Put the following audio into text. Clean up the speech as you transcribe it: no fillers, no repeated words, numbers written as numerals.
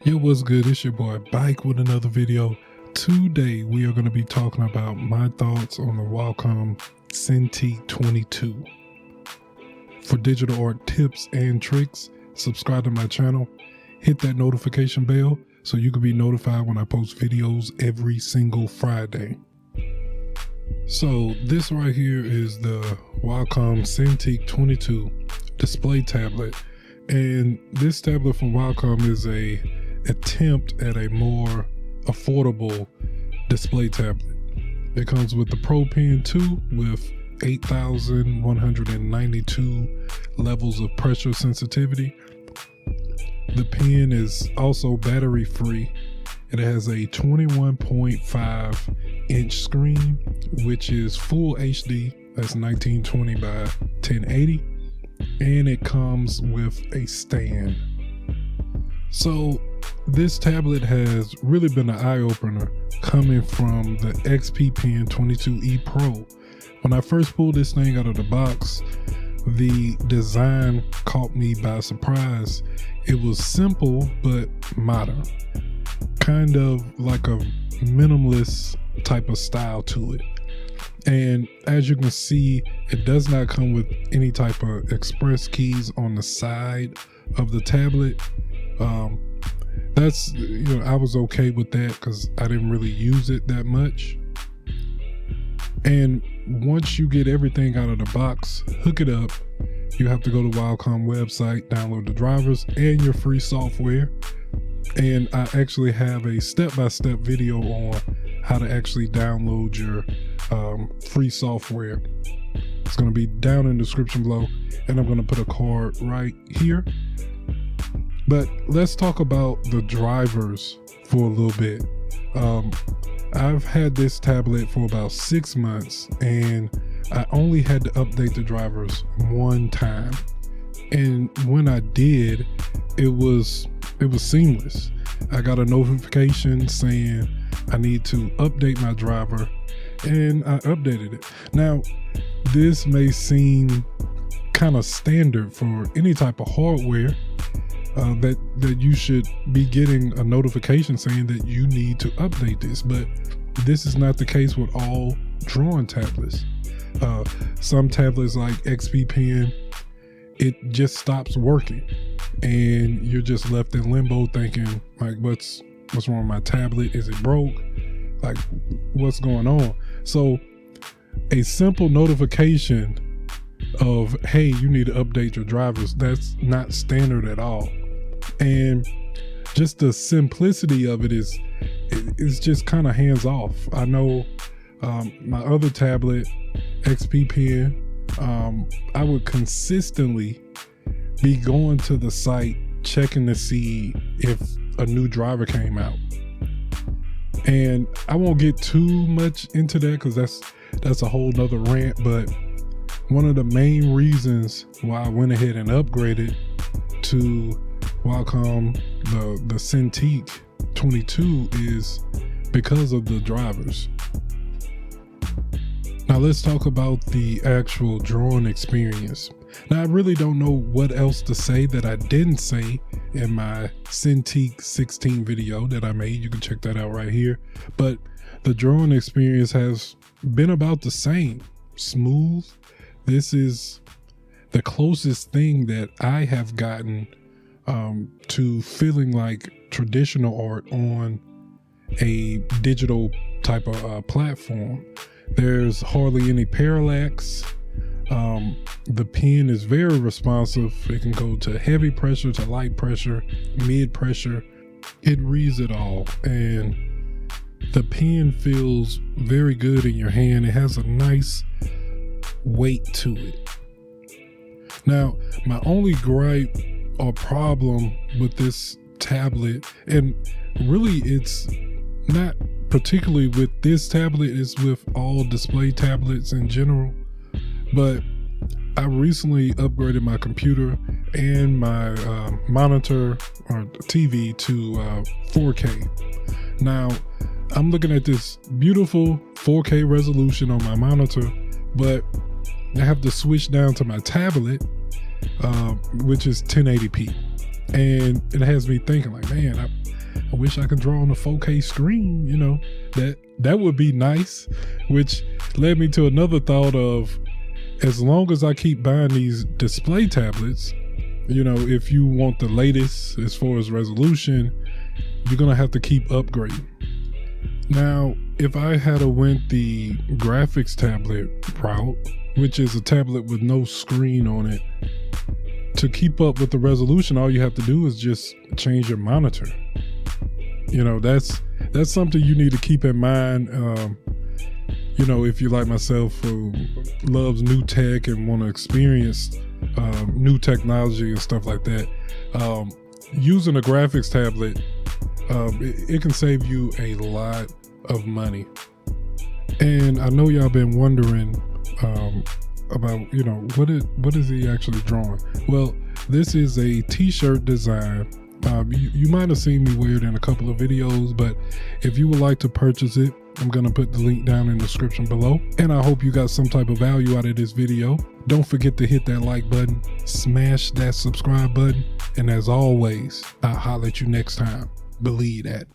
Yo, what's good? It's your boy Bike with another video. Today we are going to be talking about my thoughts on the Wacom Cintiq 22. For digital art tips and tricks, subscribe to my channel, hit that notification bell so you can be notified when I post videos every single Friday. So this right here is the Wacom Cintiq 22 display tablet, and this tablet from Wacom is a attempt at a more affordable display tablet. It comes with the Pro Pen 2 with 8,192 levels of pressure sensitivity. The pen is also battery free. It has a 21.5 inch screen, which is full HD. That's 1920 by 1080. And it comes with a stand. So this tablet has really been an eye-opener coming from the XP Pen 22E Pro. When I first pulled this thing out of the box, the design caught me by surprise. It was simple but modern, kind of like a minimalist type of style to it. And as you can see, it does not come with any type of express keys on the side of the tablet. That's, I was okay with that because I didn't really use it that much. And once you get everything out of the box, hook it up, you have to go to Wacom website, download the drivers and your free software. And I actually have a step-by-step video on how to actually download your free software. It's going to be down in the description below, and I'm going to put a card right here. But let's talk about the drivers for a little bit. I've had this tablet for about 6 months, and I only had to update the drivers one time. And when I did, it was seamless. I got a notification saying I need to update my driver, and I updated it. Now, this may seem kind of standard for any type of hardware, that you should be getting a notification saying that you need to update this, but this is not the case with all drawing tablets. Some tablets like XP Pen, it just stops working and you're just left in limbo thinking like, what's wrong with my tablet? Is it broke? Like, what's going on? So a simple notification of, hey, you need to update your drivers, that's not standard at all. And just the simplicity of it is just kind of hands off. I know my other tablet, XP Pen, I would consistently be going to the site checking to see if a new driver came out. And I won't get too much into that because that's a whole nother rant, but one of the main reasons why I went ahead and upgraded to Wacom the Cintiq 22 is because of the drivers. Now let's talk about the actual drawing experience. Now I really don't know what else to say that I didn't say in my Cintiq 16 video that I made. You can check that out right here. But the drawing experience has been about the same. Smooth. This is the closest thing that I have gotten to feeling like traditional art on a digital type of platform. There's hardly any parallax. The pen is very responsive. It can go to heavy pressure, to light pressure, mid pressure. It reads it all, and the pen feels very good in your hand. It has a nice weight to it. Now, my only gripe or problem with this tablet, and really it's not particularly with this tablet, it's with all display tablets in general, but I recently upgraded my computer and my monitor or TV to 4K. Now, I'm looking at this beautiful 4K resolution on my monitor, but I have to switch down to my tablet, which is 1080p. And it has me thinking like, man, I wish I could draw on a 4K screen, you know, that would be nice, which led me to another thought of, as long as I keep buying these display tablets, you know, if you want the latest as far as resolution, you're gonna have to keep upgrading. Now, if I had went the graphics tablet route, which is a tablet with no screen on it, to keep up with the resolution, all you have to do is just change your monitor. You know, that's something you need to keep in mind. You know, if you're like myself who loves new tech and want to experience new technology and stuff like that, using a graphics tablet, it can save you a lot of money. And I know y'all been wondering about, you know, what is he actually drawing? Well, this is a t-shirt design. You might have seen me wear it in a couple of videos, but if you would like to purchase it, I'm gonna put the link down in the description below. And I hope you got some type of value out of this video. Don't forget to hit that like button, smash that subscribe button, and as always, I'll holler at you next time. Believe that.